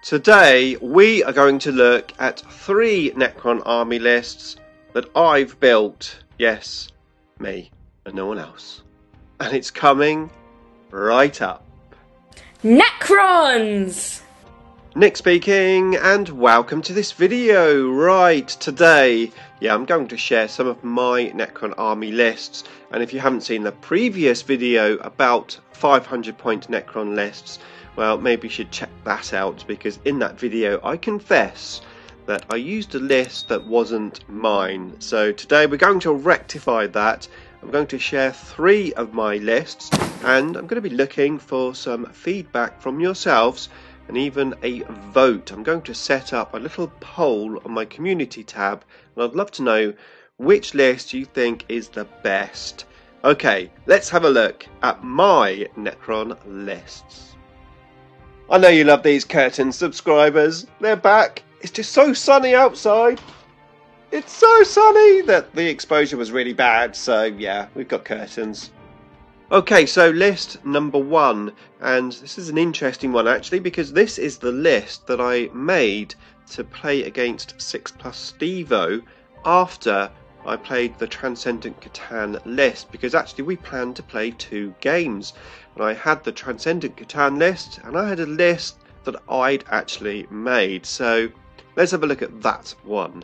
Today we are going to look at 3 Necron army lists that I've built. Yes, me and no one else. And it's coming right up. Necrons! Nick speaking, and welcome to this video. Right, today, I'm going to share some of my Necron army lists, and if you haven't seen the previous video about 500 point Necron lists, well, maybe you should check that out, because in that video I confess that I used a list that wasn't mine. So today we're going to rectify that. I'm going to share 3 of my lists, and I'm going to be looking for some feedback from yourselves and even a vote. I'm going to set up a little poll on my community tab, and I'd love to know which list you think is the best. Okay, let's have a look at my Necron lists. I know you love these curtains, subscribers. They're back. It's just so sunny outside. It's so sunny that the exposure was really bad, so yeah, we've got curtains. Okay, so list number 1, and this is an interesting one actually, because this is the list that I made to play against 6+ Stevo after I played the Transcendent Catan list, because actually we planned to play 2 games, and I had the Transcendent Catan list and I had a list that I'd actually made. So let's have a look at that one.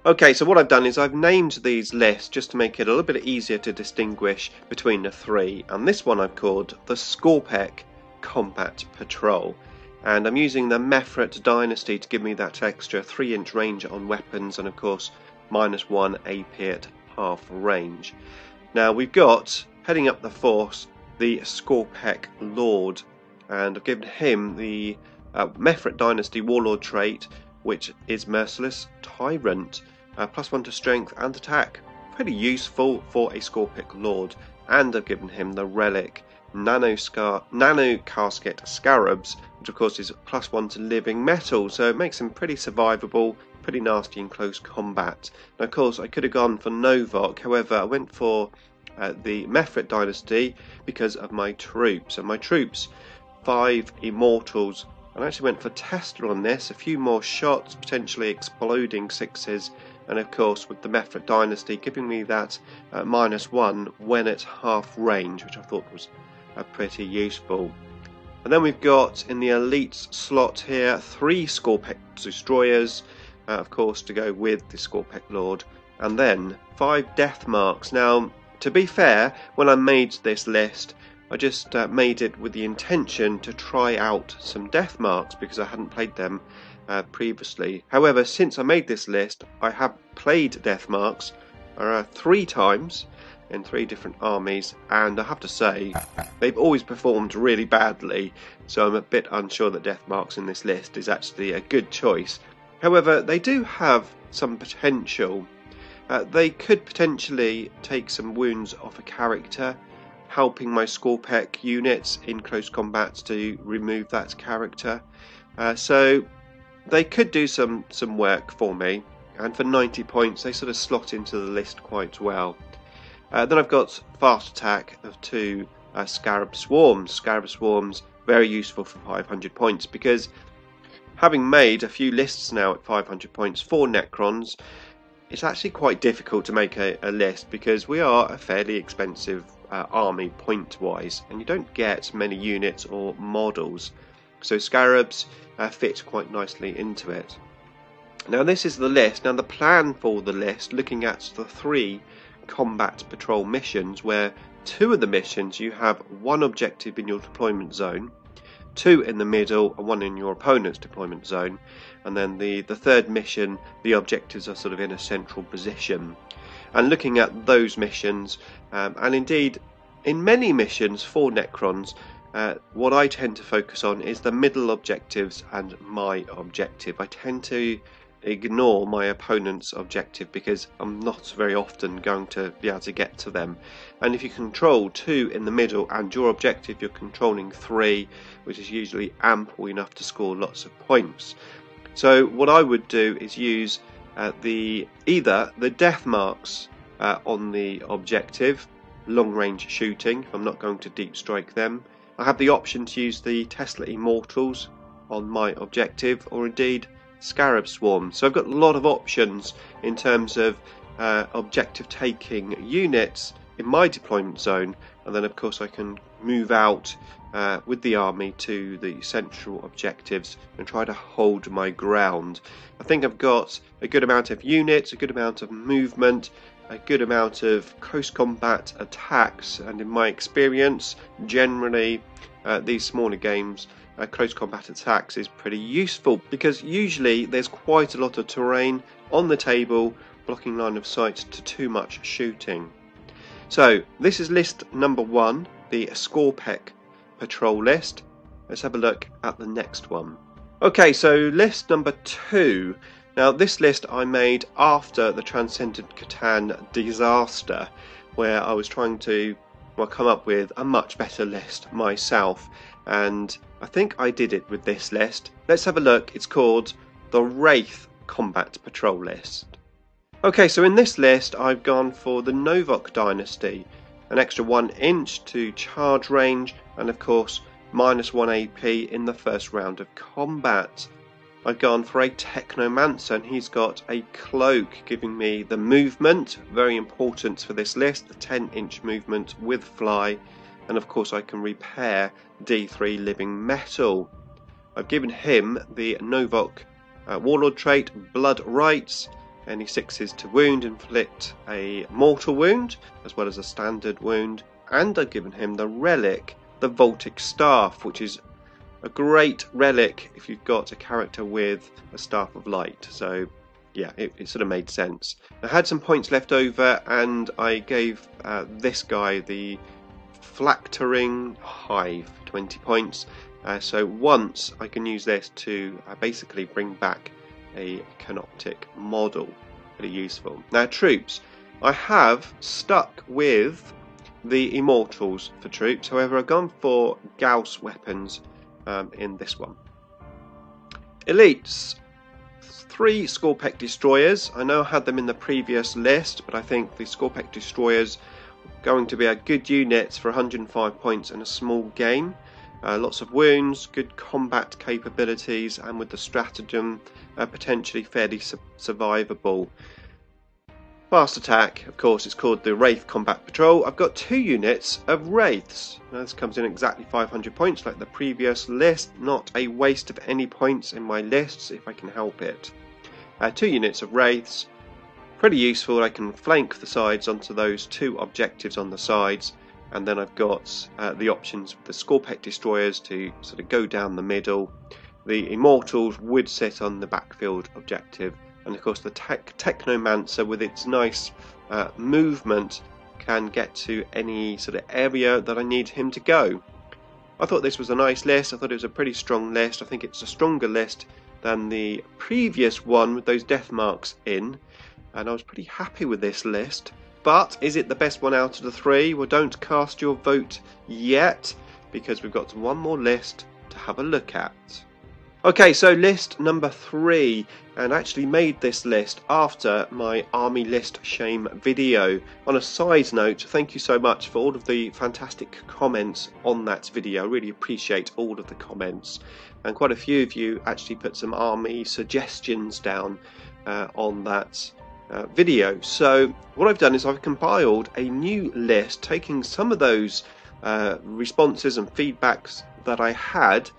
Okay, so what I've done is I've named these lists just to make it a little bit easier to distinguish between the 3, and this one I've called the Skorpekh Combat Patrol, and I'm using the Mefret Dynasty to give me that extra 3-inch range on weapons, and of course -1 AP at half range. Now we've got, heading up the force, the Skorpekh Lord, and I've given him the Mefret Dynasty Warlord trait, which is Merciless Tyrant, +1 to strength and attack. Pretty useful for a Skorpekh Lord. And I've given him the relic Nano Casket Scarabs, which of course is +1 to living metal, so it makes him pretty survivable, pretty nasty in close combat. Now of course I could have gone for Novok, however I went for the Mefret Dynasty because of my troops. And my troops, 5 Immortals, and I actually went for Tesla on this, a few more shots, potentially exploding 6s, and of course with the Mefret Dynasty giving me that -1 when at half range, which I thought was pretty useful. And then we've got in the elites slot here 3 Skorpekh Destroyers, of course to go with the Skorpekh Lord, and then 5 Death Marks. Now to be fair, when I made this list I just made it with the intention to try out some Death Marks because I hadn't played them previously. However, since I made this list I have played Death Marks 3 times in 3 different armies, and I have to say they've always performed really badly, so I'm a bit unsure that Death Marks in this list is actually a good choice. However, they do have some potential. They could potentially take some wounds off a character, helping my Skorpekh units in close combat to remove that character. So they could do some work for me, and for 90 points they sort of slot into the list quite well. Then I've got fast attack of 2 Scarab Swarms. Scarab Swarms, very useful for 500 points, because having made a few lists now at 500 points for Necrons, it's actually quite difficult to make a list because we are a fairly expensive army point wise, and you don't get many units or models, so Scarabs fit quite nicely into it. Now this is the list. Now the plan for the list, looking at the 3 combat patrol missions, where 2 of the missions you have 1 objective in your deployment zone, 2 in the middle and 1 in your opponent's deployment zone, and then the 3rd mission the objectives are sort of in a central position. And looking at those missions, and indeed in many missions for Necrons, what I tend to focus on is the middle objectives and my objective. I tend to ignore my opponent's objective because I'm not very often going to be able to get to them. And if you control 2 in the middle and your objective you're controlling 3, which is usually ample enough to score lots of points. So what I would do is use either the Death Marks on the objective, long range shooting if I'm not going to deep strike them. I have the option to use the Tesla Immortals on my objective, or indeed Scarab Swarm. So I've got a lot of options in terms of objective taking units in my deployment zone, and then of course I can move out with the army to the central objectives and try to hold my ground. I think I've got a good amount of units, a good amount of movement, a good amount of close combat attacks, and in my experience generally these smaller games, close combat attacks is pretty useful because usually there's quite a lot of terrain on the table blocking line of sight to too much shooting. So this is list number 1, the Skorpek patrol list. Let's have a look at the next one. Okay, so list number 2. Now this list I made after the Transcendent Catan disaster, where I was trying to come up with a much better list myself, and I think I did it with this list. Let's have a look. It's called the Wraith Combat Patrol List. Okay, so in this list I've gone for the Novok Dynasty, an extra 1 inch to charge range, and of course -1 AP in the first round of combat. I've gone for a Technomancer, and he's got a cloak giving me the movement, very important for this list, the 10-inch movement with fly, and of course I can repair D3 living metal. I've given him the Novok Warlord trait, Blood Rights, any 6s to wound, inflict a mortal wound as well as a standard wound, and I've given him the relic, the Voltic Staff, which is a great relic if you've got a character with a Staff of Light. So yeah, it sort of made sense. I had some points left over, and I gave this guy the Flactoring Hive, 20 points. So once I can use this to basically bring back a canoptic model. Pretty useful. Now troops, I have stuck with the Immortals for troops, however I've gone for Gauss weapons in this one. Elites, 3 Skorpek destroyers. I know I had them in the previous list, but I think the Skorpek destroyers are going to be a good unit for 105 points in a small game. Lots of wounds, good combat capabilities, and with the stratagem potentially fairly survivable. Fast attack, of course, it's called the Wraith Combat Patrol. I've got 2 units of Wraiths. Now this comes in exactly 500 points like the previous list. Not a waste of any points in my lists if I can help it. 2 units of Wraiths, pretty useful. I can flank the sides onto those 2 objectives on the sides, and then I've got the options with the Skorpek destroyers to sort of go down the middle. The Immortals would sit on the backfield objective, and of course the Technomancer with its nice movement can get to any sort of area that I need him to go. I thought this was a nice list. I thought it was a pretty strong list. I think it's a stronger list than the previous one with those death marks in, and I was pretty happy with this list. But is it the best one out of the 3? Well, don't cast your vote yet, because we've got one more list to have a look at. Okay, so list number 3, and I actually made this list after my Army List Shame video. On a side note, thank you so much for all of the fantastic comments on that video. I really appreciate all of the comments, and quite a few of you actually put some army suggestions down on that video. So what I've done is I've compiled a new list taking some of those responses and feedbacks that I had.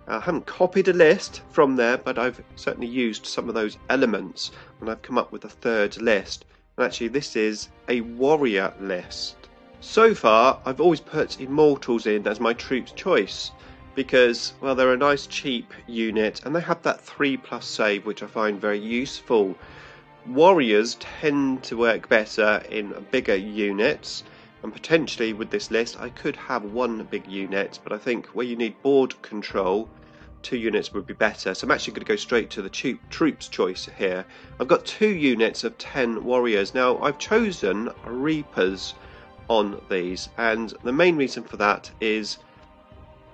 I haven't copied a list from there, but I've certainly used some of those elements, and I've come up with a 3rd list. And actually this is a warrior list. So far I've always put Immortals in as my troops choice because, well, they're a nice cheap unit and they have that 3+ save, which I find very useful. Warriors tend to work better in bigger units, and potentially with this list I could have 1 big unit, but I think where you need board control, 2 units would be better. So I'm actually going to go straight to the troops choice here. I've got 2 units of 10 warriors. Now I've chosen Reapers on these, and the main reason for that is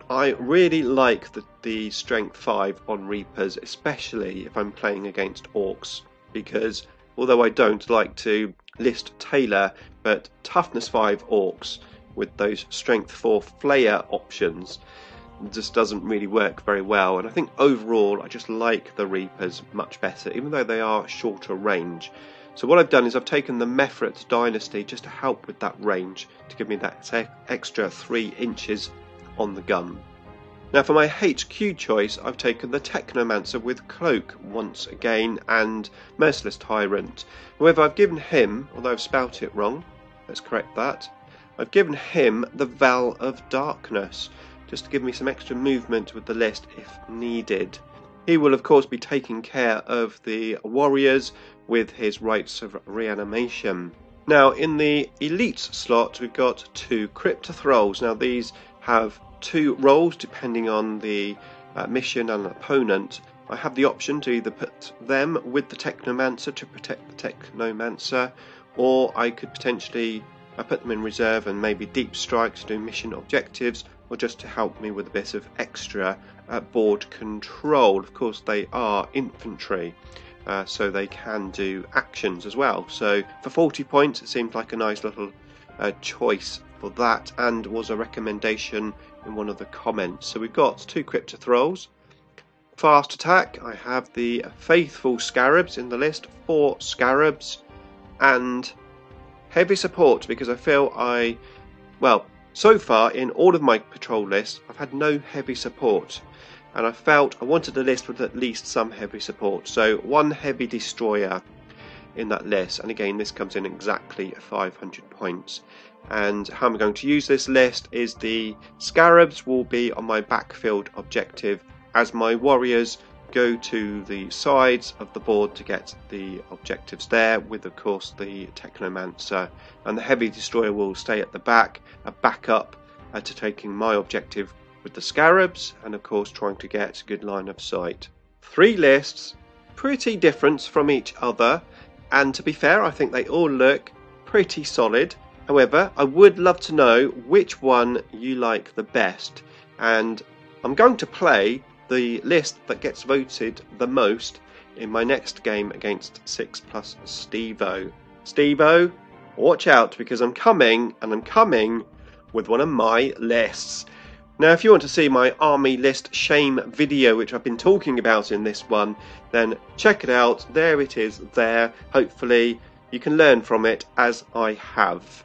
I really like the strength 5 on Reapers, especially if I'm playing against Orcs, because although I don't like to list Tailor, but toughness 5 Orcs with those strength 4 Flayer options, just doesn't really work very well, and I think overall I just like the Reapers much better, even though they are shorter range. So what I've done is I've taken the Mefret Dynasty just to help with that range, to give me that extra 3 inches on the gun. Now for my HQ choice, I've taken the Technomancer with Cloak once again and Merciless Tyrant. However, I've given him, although I've spelt it wrong, let's correct that, I've given him the Val of Darkness, just to give me some extra movement with the list if needed. He will of course be taking care of the warriors with his rites of reanimation. Now in the elite slot we've got 2 Cryptothralls. Now these have 2 roles depending on the mission and opponent. I have the option to either put them with the Technomancer to protect the Technomancer, or I could potentially put them in reserve and maybe deep strike to do mission objectives, or just to help me with a bit of extra board control. Of course they are infantry, so they can do actions as well. So for 40 points it seems like a nice little choice for that, and was a recommendation in one of the comments. So we've got 2 Cryptothralls. Fast attack, I have the Faithful Scarabs in the list, 4 Scarabs, and heavy support, because I feel well, so far in all of my patrol lists I've had no heavy support, and I felt I wanted a list with at least some heavy support. So 1 heavy destroyer in that list, and again this comes in exactly 500 points. And how I'm going to use this list is the Scarabs will be on my backfield objective as my warriors go to the sides of the board to get the objectives there, with of course the Technomancer, and the heavy destroyer will stay at the back, a backup to taking my objective with the Scarabs, and of course trying to get a good line of sight. 3 lists, pretty different from each other, and to be fair I think they all look pretty solid. However, I would love to know which one you like the best, and I'm going to play the list that gets voted the most in my next game against 6+ Stevo. Stevo, watch out, because I'm coming, and I'm coming with one of my lists. Now if you want to see my Army List Shame video, which I've been talking about in this one, then check it out. There it is there. Hopefully you can learn from it as I have.